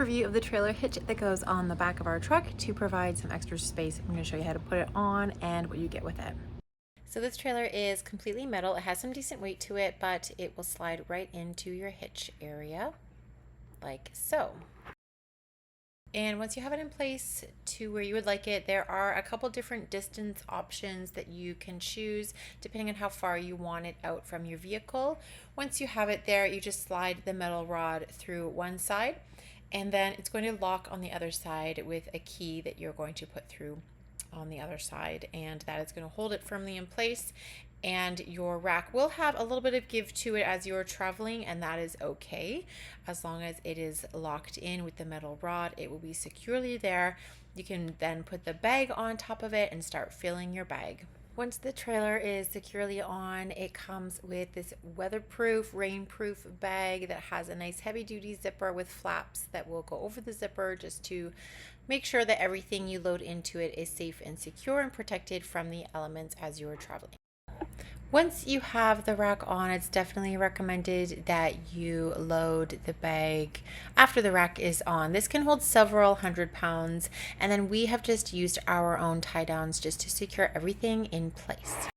review of the trailer hitch that goes on the back of our truck to provide some extra space. I'm going to show you how to put it on and what you get with it. So this trailer is completely metal. It has some decent weight to it, but it will slide right into your hitch area like so. And once you have it in place to where you would like it, there are a couple different distance options that you can choose depending on how far you want it out from your vehicle. Once you have it there, you just slide the metal rod through one side, and then it's going to lock on the other side with a key that you're going to put through on the other side, and that is going to hold it firmly in place. And your rack will have a little bit of give to it as you're traveling, and that is okay. As long as it is locked in with the metal rod, it will be securely there. You can then put the bag on top of it and start filling your bag. Once the trailer is securely on, it comes with this weatherproof, rainproof bag that has a nice heavy-duty zipper with flaps that will go over the zipper just to make sure that everything you load into it is safe and secure and protected from the elements as you are traveling. Once you have the rack on, it's definitely recommended that you load the bag after the rack is on. This can hold several hundred pounds, and then we have just used our own tie downs just to secure everything in place.